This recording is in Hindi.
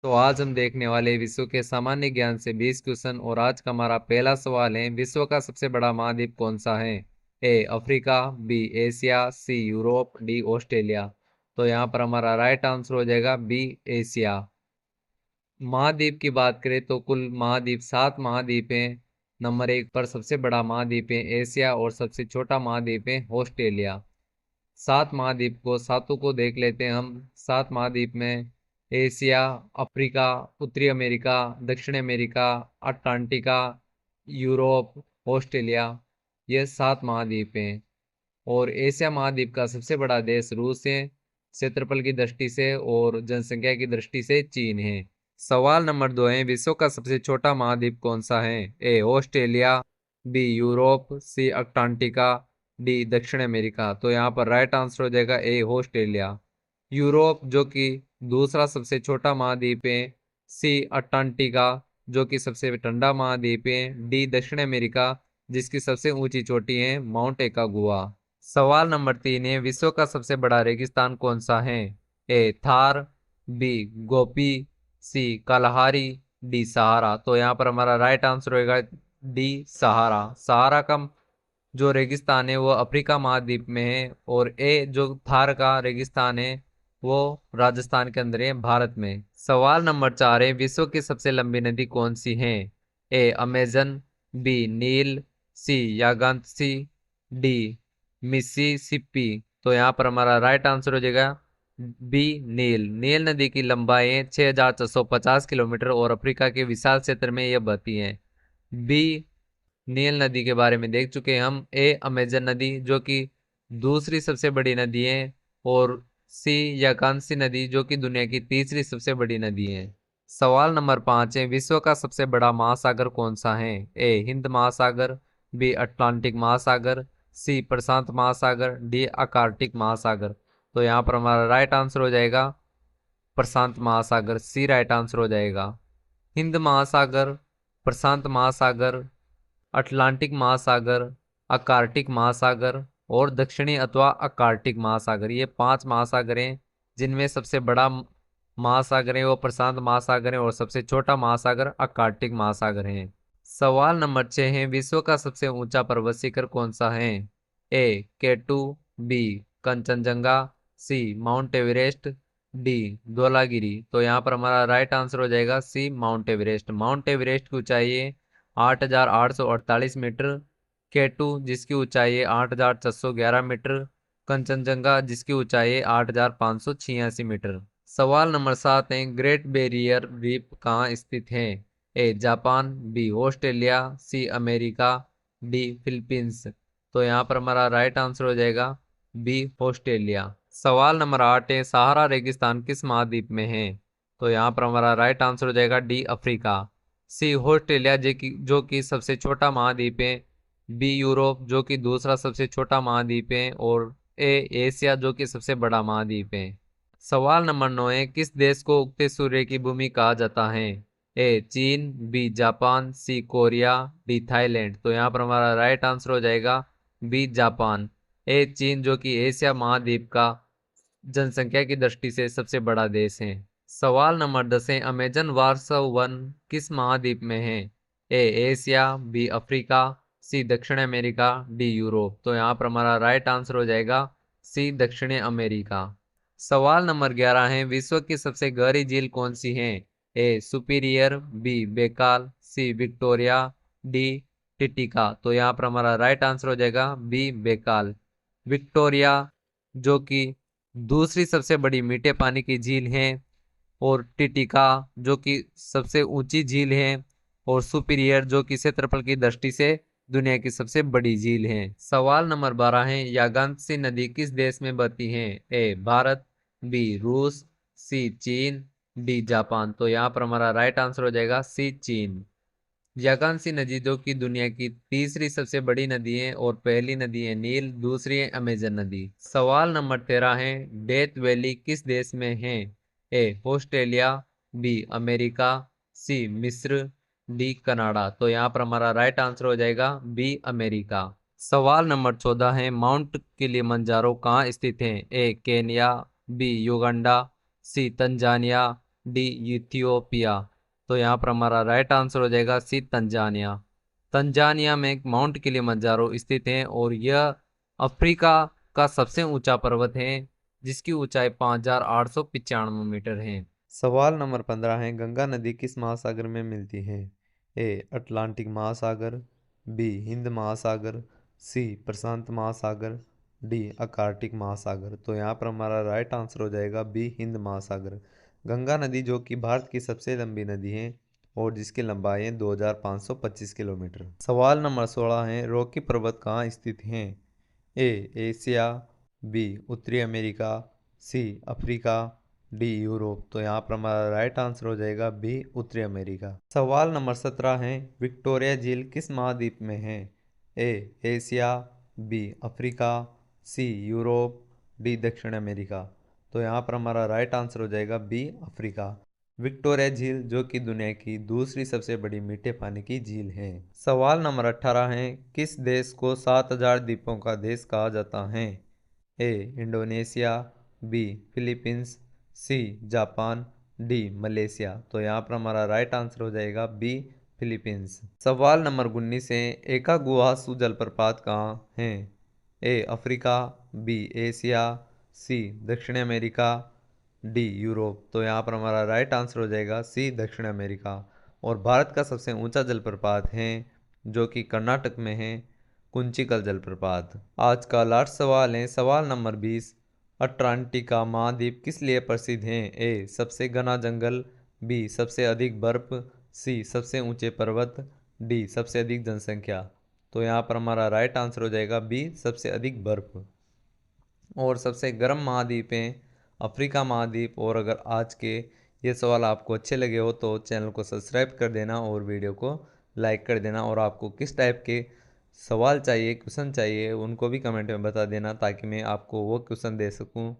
तो आज हम देखने वाले विश्व के सामान्य ज्ञान से 20 क्वेश्चन। और आज का हमारा पहला सवाल है, विश्व का सबसे बड़ा महाद्वीप कौन सा है? A Africa, B Asia, C Europe, D Australia. तो यहाँ पर हमारा राइट आंसर हो जाएगा बी एशिया। महाद्वीप की बात करें तो कुल महाद्वीप 7 महाद्वीप हैं। नंबर 1 पर सबसे बड़ा महाद्वीप है एशिया और सबसे छोटा महाद्वीप है ऑस्ट्रेलिया। 7 महाद्वीप को सातों को देख लेते हैं हम। 7 महाद्वीप में एशिया, अफ्रीका, उत्तरी अमेरिका, दक्षिण अमेरिका, अटलांटिका, यूरोप, ऑस्ट्रेलिया, ये 7 महाद्वीप हैं। और एशिया महाद्वीप का सबसे बड़ा देश रूस है क्षेत्रफल की दृष्टि से, और जनसंख्या की दृष्टि से चीन है। सवाल नंबर 2 है, विश्व का सबसे छोटा महाद्वीप कौन सा है? A Australia, B Europe, C Antarctica, D दक्षिण अमेरिका। तो यहाँ पर राइट आंसर हो जाएगा ए ऑस्ट्रेलिया। यूरोप जो कि दूसरा सबसे छोटा महाद्वीप है, सी अटलांटिका जो कि सबसे ठंडा महाद्वीप है, डी दक्षिण अमेरिका जिसकी सबसे ऊंची चोटी है माउंट एकागुआ। सवाल नंबर 3 है, विश्व का सबसे बड़ा रेगिस्तान कौन सा है? ए थार, बी गोपी, सी कलहारी, डी सहारा। तो यहाँ पर हमारा राइट आंसर होगा डी सहारा। सहारा का जो रेगिस्तान है वो अफ्रीका महाद्वीप में है, और ए जो थार का रेगिस्तान है वो राजस्थान के अंदर है भारत में। सवाल नंबर 4 है, विश्व की सबसे लंबी नदी कौन सी है? ए अमेजन, बी नील, सी यागांसी, डी मिसिसिपी। तो यहाँ पर हमारा राइट आंसर हो जाएगा बी नील। नील नदी की लंबाई है 6450 किलोमीटर और अफ्रीका के विशाल क्षेत्र में यह बहती है। बी नील नदी के बारे में देख चुके हैं हम। ए अमेजन नदी जो कि दूसरी सबसे बड़ी नदी है, और सी यागांसी नदी जो कि दुनिया की तीसरी सबसे बड़ी नदी है। सवाल नंबर 5 है, विश्व का सबसे बड़ा महासागर कौन सा है? ए हिंद महासागर, बी अटलांटिक महासागर, सी प्रशांत महासागर, डी आर्कटिक महासागर। तो यहाँ पर हमारा राइट आंसर हो जाएगा प्रशांत महासागर, सी राइट आंसर हो जाएगा। हिंद महासागर, प्रशांत महासागर, अटलांटिक महासागर, आर्कटिक महासागर और दक्षिणी अथवा आर्कटिक महासागर, ये 5 महासागर हैं जिनमें सबसे बड़ा महासागर है वो प्रशांत महासागर है, और सबसे छोटा महासागर आर्कटिक महासागर है। सवाल नंबर 6 है, विश्व का सबसे ऊंचा पर्वत शिखर कौन सा है? ए केटू, बी कंचनजंगा, सी माउंट एवरेस्ट, डी धौलागिरी। तो यहाँ पर हमारा राइट आंसर हो जाएगा सी माउंट एवरेस्ट। माउंट एवरेस्ट की ऊंचाई है 8,848 मीटर, केटू जिसकी ऊंचाई है 8,411 मीटर, कंचनजंगा जिसकी ऊंचाई है 8,586 मीटर। सवाल नंबर 7 है, ग्रेट बैरियर रीफ कहाँ स्थित है? A Japan, B Australia, C America, D Philippines. तो यहाँ पर हमारा राइट आंसर हो जाएगा बी ऑस्ट्रेलिया। सवाल नंबर 8 है, सहारा रेगिस्तान किस महाद्वीप में है? तो यहाँ पर हमारा राइट आंसर हो जाएगा डी अफ्रीका। सी ऑस्ट्रेलिया जो कि सबसे छोटा महाद्वीप है, बी यूरोप जो कि दूसरा सबसे छोटा महाद्वीप है, और ए एशिया जो कि सबसे बड़ा महाद्वीप है। सवाल नंबर 9 है, किस देश को उगते सूर्य की भूमि कहा जाता है? ए चीन, बी जापान, सी कोरिया, डी थाईलैंड। तो यहाँ पर हमारा राइट आंसर हो जाएगा बी जापान। ए चीन जो कि एशिया महाद्वीप का जनसंख्या की दृष्टि से सबसे बड़ा देश है। सवाल नंबर 10 है, अमेजन वारसव वन किस महाद्वीप में है? ए एशिया, बी अफ्रीका, सी दक्षिण अमेरिका, डी यूरोप। तो यहाँ पर हमारा राइट आंसर हो जाएगा सी दक्षिण अमेरिका। सवाल नंबर 11 है, विश्व की सबसे गहरी झील कौन सी है? A Superior, B Baikal, C Victoria, D Titicaca. तो यहाँ पर हमारा राइट आंसर हो जाएगा बी बेकाल। विक्टोरिया जो कि दूसरी सबसे बड़ी मीठे पानी की झील है, और टिटिका जो कि सबसे ऊंची झील है, और सुपीरियर जो कि क्षेत्रफल की दृष्टि से दुनिया की सबसे बड़ी झील है। सवाल नंबर 12 है, यागांसी नदी किस देश में बहती है? ए भारत, बी रूस, सी चीन, डी जापान। तो यहाँ पर हमारा राइट आंसर हो जाएगा सी चीन। यागांसी नदी जो कि दुनिया की तीसरी सबसे बड़ी नदी है, और पहली नदी है नील, दूसरी है अमेजन नदी। सवाल नंबर 13 है, डेथ वैली किस देश में है? ए ऑस्ट्रेलिया, बी अमेरिका, सी मिस्र, डी कनाडा। तो यहाँ पर हमारा राइट आंसर हो जाएगा बी अमेरिका। सवाल नंबर 14 है, माउंट किलिमंजारो कहाँ स्थित है? ए केन्या, बी युगांडा, सी तंजानिया, डी इथियोपिया। तो यहाँ पर हमारा राइट आंसर हो जाएगा सी तंजानिया। तंजानिया में एक माउंट किलिमंजारो स्थित है और यह अफ्रीका का सबसे ऊंचा पर्वत है जिसकी ऊंचाई 5,895 मीटर है। सवाल नंबर 15 है, गंगा नदी किस महासागर में मिलती है? ए अटलांटिक महासागर, बी हिंद महासागर, सी प्रशांत महासागर, डी आर्कटिक महासागर। तो यहाँ पर हमारा राइट आंसर हो जाएगा बी हिंद महासागर। गंगा नदी जो कि भारत की सबसे लंबी नदी है और जिसकी लंबाई है 2525 किलोमीटर। सवाल नंबर 16 है, रॉकी पर्वत कहाँ स्थित हैं? ए एशिया, बी उत्तरी America, C Africa, D Europe. तो यहाँ पर हमारा राइट आंसर हो जाएगा बी उत्तरी अमेरिका। सवाल नंबर 17 है, विक्टोरिया झील किस महाद्वीप में है? A Asia, B Africa, C Europe, D दक्षिण अमेरिका। तो यहाँ पर हमारा राइट आंसर हो जाएगा बी अफ्रीका। विक्टोरिया झील जो कि दुनिया की दूसरी सबसे बड़ी मीठे पानी की झील है। सवाल नंबर 18 है, किस देश को 7,000 द्वीपों का देश कहा जाता है? A Indonesia, B Philippines, C Japan, D Malaysia. तो यहाँ पर हमारा राइट आंसर हो जाएगा बी फिलीपींस। सवाल नंबर 19 है, एकागुआसू जलप्रपात कहाँ है? ए अफ्रीका, बी एशिया, सी दक्षिण अमेरिका, डी यूरोप। तो यहाँ पर हमारा राइट आंसर हो जाएगा सी दक्षिण अमेरिका। और भारत का सबसे ऊंचा जलप्रपात है जो कि कर्नाटक में है, कुंचिकल जलप्रपात। आज का लास्ट सवाल है, सवाल नंबर 20, अटलांटिका महाद्वीप किस लिए प्रसिद्ध है? ए सबसे घना जंगल, बी सबसे अधिक बर्फ, सी सबसे ऊंचे पर्वत, डी सबसे अधिक जनसंख्या। तो यहाँ पर हमारा राइट आंसर हो जाएगा बी सबसे अधिक बर्फ। और सबसे गर्म महाद्वीप है अफ्रीका महाद्वीप। और अगर आज के ये सवाल आपको अच्छे लगे हो तो चैनल को सब्सक्राइब कर देना और वीडियो को लाइक कर देना। और आपको किस टाइप के सवाल चाहिए, क्वेश्चन चाहिए, उनको भी कमेंट में बता देना ताकि मैं आपको वो क्वेश्चन दे सकूं।